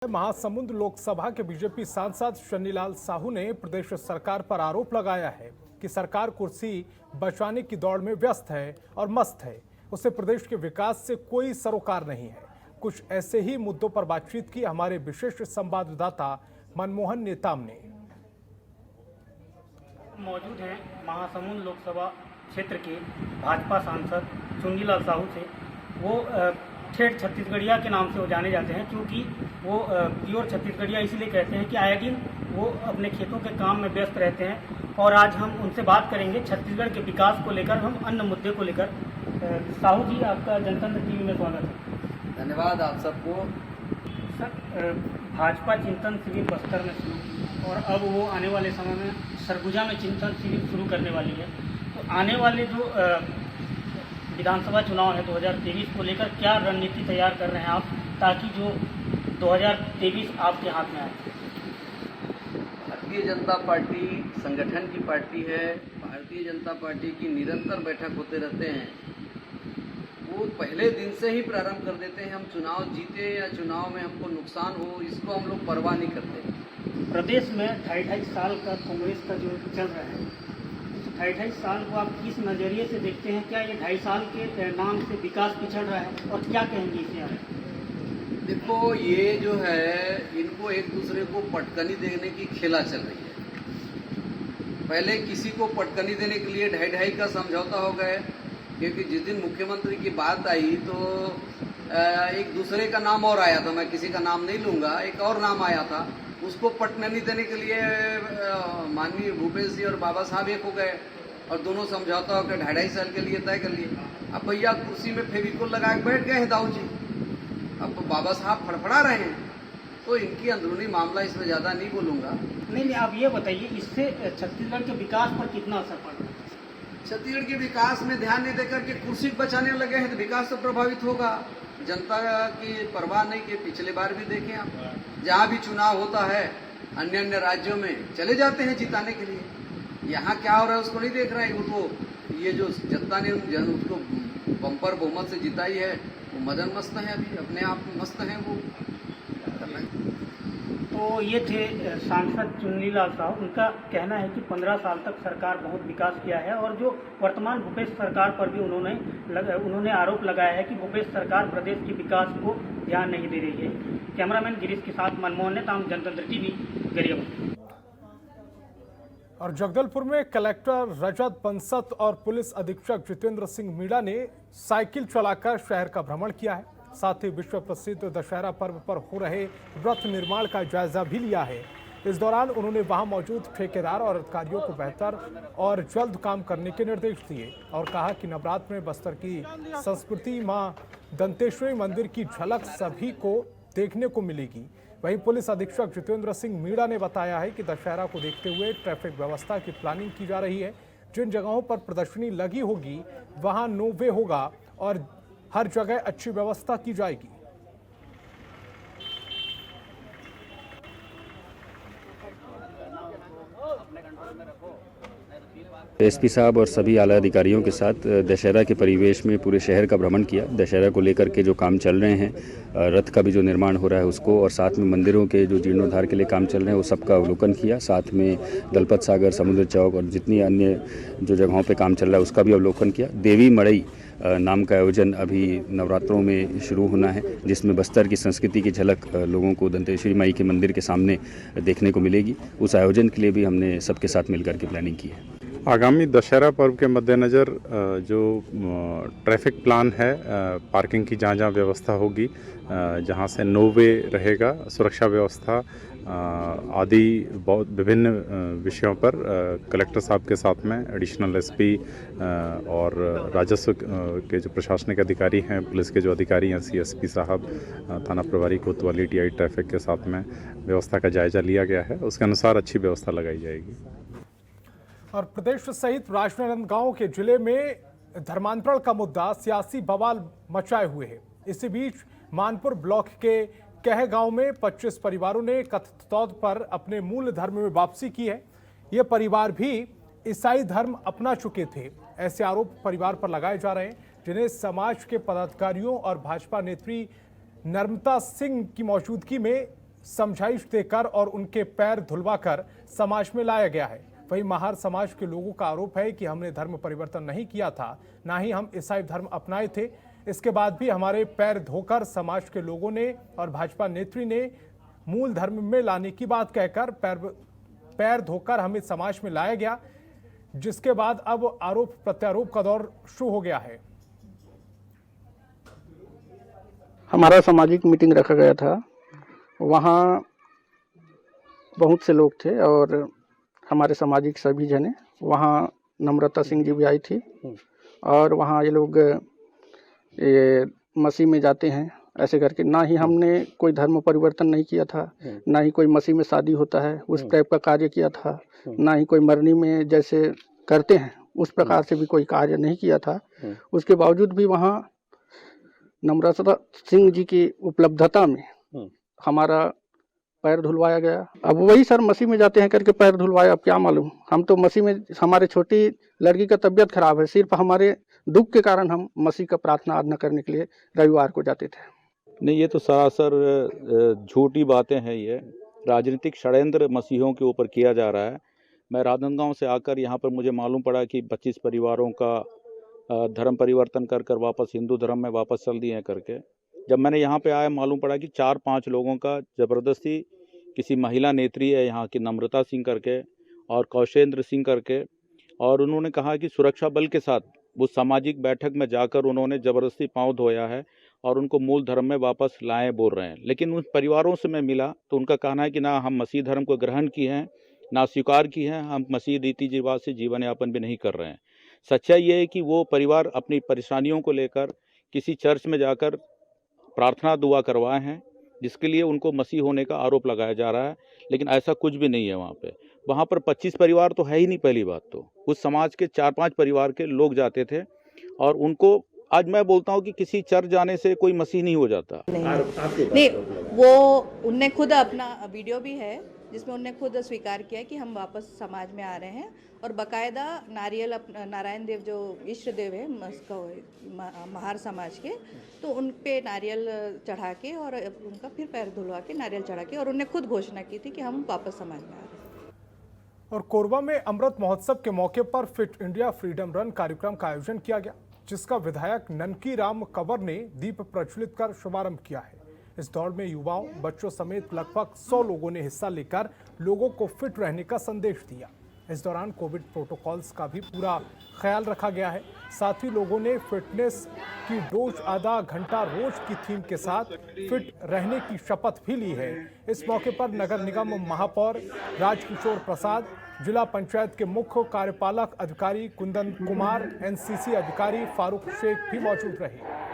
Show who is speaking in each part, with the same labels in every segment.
Speaker 1: महासमुंद लोकसभा के बीजेपी सांसद शन्नीलाल साहू ने प्रदेश सरकार पर आरोप लगाया है कि सरकार कुर्सी बचाने की दौड़ में व्यस्त है और मस्त है। उसे प्रदेश के विकास से कोई सरोकार नहीं है। कुछ ऐसे ही मुद्दों पर बातचीत की हमारे विशेष संवाददाता मनमोहन नेताम ने।
Speaker 2: मौजूद हैं महासमुंद लोकसभा क्षेत्र के भाजपा सांसद चुन्नीलाल साहू से। वो ठेठ छत्तीसगढ़िया के नाम से वो जाने जाते हैं, क्योंकि वो प्योर छत्तीसगढ़िया इसलिए कहते हैं कि आए दिन वो अपने खेतों के काम में व्यस्त रहते हैं। और आज हम उनसे बात करेंगे छत्तीसगढ़ के विकास को लेकर, हम अन्य मुद्दे को लेकर। साहू जी, आपका जनतंत्र टीवी में स्वागत है।
Speaker 3: धन्यवाद आप सबको।
Speaker 2: सर, भाजपा चिंतन शिविर बस्तर में शुरू और अब वो आने वाले समय में सरगुजा में चिंतन शिविर शुरू करने वाली है। तो आने वाले जो विधानसभा चुनाव है 2023 को लेकर क्या रणनीति तैयार कर रहे हैं आप, ताकि जो 2023 आपके हाथ में आए?
Speaker 3: भारतीय जनता पार्टी संगठन की पार्टी है। भारतीय जनता पार्टी की निरंतर बैठक होते रहते हैं। वो पहले दिन से ही प्रारंभ कर देते हैं, हम चुनाव जीते या चुनाव में हमको नुकसान हो, इसको हम लोग परवाह नहीं करते।
Speaker 2: प्रदेश में 2.5 साल का कांग्रेस का जो चल रहा है, 2.5 साल को आप किस नज़रिए से देखते हैं? क्या ये 2.5 साल के नाम से विकास पिछड़ रहा है, और क्या कहेंगे इसे आप?
Speaker 3: देखो, ये जो है, इनको एक दूसरे को पटकनी देने की खेला चल रही है। पहले किसी को पटकनी देने के लिए 2.5 का समझौता हो गया, क्योंकि जिस दिन मुख्यमंत्री की बात आई तो एक दूसरे का नाम और आया था, मैं किसी का नाम नहीं लूंगा, एक और नाम आया था। उसको पटकनी देने के लिए माननीय भूपेश जी और बाबा साहब एक हो गए और दोनों समझौता होकर 2.5 साल के लिए तय कर लिए। अब भैया कुर्सी में फेविकोल लगा के बैठ गए हैं दाऊ जी। अब बाबा साहब फड़फड़ा रहे हैं, तो इनकी अंदरूनी मामला, इसमें ज़्यादा नहीं बोलूँगा।
Speaker 2: नहीं, आप ये बताइए, इससे छत्तीसगढ़ के विकास पर कितना असर पड़ रहा है?
Speaker 3: छत्तीसगढ़ के विकास में ध्यान नहीं देकर के कुर्सी बचाने लगे हैं तो विकास तो प्रभावित होगा। जनता की परवाह नहीं कि पिछले बार भी देखें आप, जहाँ भी चुनाव होता है अन्य अन्य राज्यों में चले जाते हैं जिताने के लिए। यहाँ क्या हो रहा है उसको नहीं देख रहे हैं। उनको ये जो जनता ने उसको बम्पर बहुमत से जिताई है, वो मदन मस्त है, अभी अपने आप में मस्त हैं वो।
Speaker 2: तो ये थे सांसद चुन्नीलाल साहू। उनका कहना है कि 15 साल तक सरकार बहुत विकास किया है, और जो वर्तमान भूपेश सरकार पर भी उन्होंने आरोप लगाया है कि भूपेश सरकार प्रदेश के विकास को ध्यान नहीं दे रही है। कैमरामैन गिरीश के साथ मनमोहन नेताम, जनतंत्र टीवी, गरियाबंद।
Speaker 1: और जगदलपुर में कलेक्टर रजत बंसत और पुलिस अधीक्षक जितेंद्र सिंह मीणा ने साइकिल चलाकर शहर का भ्रमण किया है। साथ ही विश्व प्रसिद्ध दशहरा पर्व पर हो रहे रथ निर्माण का जायजा भी लिया है। इस दौरान उन्होंने वहां मौजूद ठेकेदार और अधिकारियों को बेहतर और जल्द काम करने के निर्देश दिए और कहा कि नवरात्र में बस्तर की संस्कृति मां दंतेश्वरी मंदिर की झलक सभी को देखने को मिलेगी। वहीं पुलिस अधीक्षक जितेंद्र सिंह मीणा ने बताया है कि दशहरा को देखते हुए ट्रैफिक व्यवस्था की प्लानिंग की जा रही है। जिन जगहों पर प्रदर्शनी लगी होगी वहां नो वे होगा और हर जगह अच्छी व्यवस्था की जाएगी।
Speaker 4: एसपी साहब और सभी आला अधिकारियों के साथ दशहरा के परिवेश में पूरे शहर का भ्रमण किया। दशहरा को लेकर के जो काम चल रहे हैं, रथ का भी जो निर्माण हो रहा है उसको, और साथ में मंदिरों के जो जीर्णोद्धार के लिए काम चल रहे हैं वो सबका अवलोकन किया। साथ में दलपत सागर, समुद्र चौक और जितनी अन्य जो जगहों पे काम चल रहा है उसका भी अवलोकन किया। देवी मड़ई नाम का आयोजन अभी नवरात्रों में शुरू होना है, जिसमें बस्तर की संस्कृति की झलक लोगों को दंतेश्वरी माई के मंदिर के सामने देखने को मिलेगी। उस आयोजन के लिए भी हमने सबके साथ मिलकर के प्लानिंग की है।
Speaker 5: आगामी दशहरा पर्व के मद्देनज़र जो ट्रैफिक प्लान है, पार्किंग की जहाँ जहाँ व्यवस्था होगी, जहाँ से नो वे रहेगा, सुरक्षा व्यवस्था आदि बहुत विभिन्न विषयों पर कलेक्टर साहब के साथ में एडिशनल एसपी और राजस्व के जो प्रशासनिक अधिकारी हैं, पुलिस के जो अधिकारी हैं, सीएसपी साहब, थाना प्रभारी कोतवाली, टीआई ट्रैफिक के साथ में व्यवस्था का जायजा लिया गया है। उसके अनुसार अच्छी व्यवस्था लगाई जाएगी।
Speaker 1: और प्रदेश सहित राजनांदगांव के जिले में धर्मांतरण का मुद्दा सियासी बवाल मचाए हुए है। इसी बीच मानपुर ब्लॉक के कह गांव में 25 परिवारों ने कथित तौर पर अपने मूल धर्म में वापसी की है। ये परिवार भी ईसाई धर्म अपना चुके थे। ऐसे आरोप परिवार पर लगाए जा रहे हैं, जिन्हें समाज के पदाधिकारियों और भाजपा नेत्री नर्मदा सिंह की मौजूदगी में समझाइश देकर और उनके पैर धुलवाकर समाज में लाया गया है। वहीं महार समाज के लोगों का आरोप है कि हमने धर्म परिवर्तन नहीं किया था, ना ही हम ईसाई धर्म अपनाए थे। इसके बाद भी हमारे पैर धोकर समाज के लोगों ने और भाजपा नेत्री ने मूल धर्म में लाने की बात कहकर पैर धोकर हमें समाज में लाया गया, जिसके बाद अब आरोप प्रत्यारोप का दौर शुरू हो गया है।
Speaker 6: हमारा सामाजिक मीटिंग रखा गया था, वहाँ बहुत से लोग थे और हमारे सामाजिक सभी जने, वहाँ नम्रता सिंह जी भी आई थी और वहाँ ये लोग मसीह में जाते हैं ऐसे करके, ना ही हमने कोई धर्म परिवर्तन नहीं किया था, ना ही कोई मसीह में शादी होता है उस टाइप का कार्य किया था, ना ही कोई मरनी में जैसे करते हैं उस प्रकार से भी कोई कार्य नहीं किया था। उसके बावजूद भी वहाँ नम्रता सिंह जी की उपलब्धता में हमारा पैर धुलवाया गया। अब वही सर मसीह में जाते हैं करके पैर धुलवाया, अब क्या मालूम, हम तो मसीह में, हमारे छोटी लड़की का तबीयत खराब है, सिर्फ हमारे दुख के कारण हम मसीह का प्रार्थना आराधना करने के लिए रविवार को जाते थे।
Speaker 7: नहीं, ये तो सरासर झूठी बातें हैं। ये राजनीतिक षड्यंत्र मसीहों के ऊपर किया जा रहा है। मैं राजनांदगांव से आकर यहाँ पर मुझे मालूम पड़ा कि 25 परिवारों का धर्म परिवर्तन कर कर वापस हिंदू धर्म में वापस चल दिए हैं करके। जब मैंने यहाँ पे आया मालूम पड़ा कि 4-5 लोगों का ज़बरदस्ती, किसी महिला नेत्री है यहाँ की नम्रता सिंह करके और कौशेंद्र सिंह करके, और उन्होंने कहा कि सुरक्षा बल के साथ वो सामाजिक बैठक में जाकर उन्होंने ज़बरदस्ती पांव धोया है और उनको मूल धर्म में वापस लाएं बोल रहे हैं। लेकिन उन परिवारों से मैं मिला तो उनका कहना है कि ना हम मसीह धर्म को ग्रहण किए हैं, ना स्वीकार की है, हम मसीह रीति रिवाज से जीवन यापन भी नहीं कर रहे हैं। सच्चाई ये है कि वो परिवार अपनी परेशानियों को लेकर किसी चर्च में जाकर प्रार्थना दुआ करवाए हैं, जिसके लिए उनको मसीह होने का आरोप लगाया जा रहा है, लेकिन ऐसा कुछ भी नहीं है। वहाँ पर 25 परिवार तो है ही नहीं। पहली बात तो उस समाज के 4-5 परिवार के लोग जाते थे और उनको, आज मैं बोलता हूँ कि किसी चर्च जाने से कोई मसीह नहीं हो जाता।
Speaker 8: नहीं, वो उनने खुद अपना वीडियो भी है जिसमें उनने खुद स्वीकार किया कि हम वापस समाज में आ रहे हैं और बकायदा नारियल, नारायण देव जो इष्ट देव है महार समाज के, तो उन पे नारियल चढ़ा के और उनका फिर पैर धुलवा के नारियल चढ़ा के, और उनने खुद घोषणा की थी कि हम वापस समाज में आ रहे हैं।
Speaker 1: और कोरबा में अमृत महोत्सव के मौके पर फिट इंडिया फ्रीडम रन कार्यक्रम का आयोजन किया गया, जिसका विधायक ननकी राम कंवर ने दीप प्रज्वलित कर शुभारंभ किया है। इस दौड़ में युवाओं, बच्चों समेत लगभग 100 लोगों ने हिस्सा लेकर लोगों को फिट रहने का संदेश दिया। इस दौरान कोविड प्रोटोकॉल्स का भी पूरा ख्याल रखा गया है। साथ ही लोगों ने फिटनेस की डोज आधा घंटा रोज की थीम के साथ फिट रहने की शपथ भी ली है। इस मौके पर नगर निगम महापौर राजकिशोर प्रसाद, जिला पंचायत के मुख्य कार्यपालक अधिकारी कुंदन कुमार, एनसीसी अधिकारी फारूक शेख भी मौजूद रहे।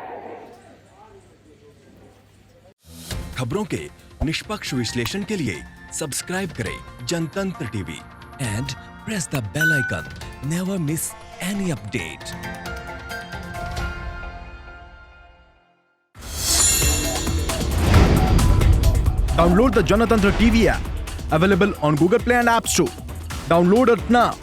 Speaker 9: खबरों के निष्पक्ष विश्लेषण के लिए सब्सक्राइब करें जनतंत्र TV and press the bell icon. Never miss any update.
Speaker 10: Download the Janatantra TV app, available on Google Play and App Store. Download it now.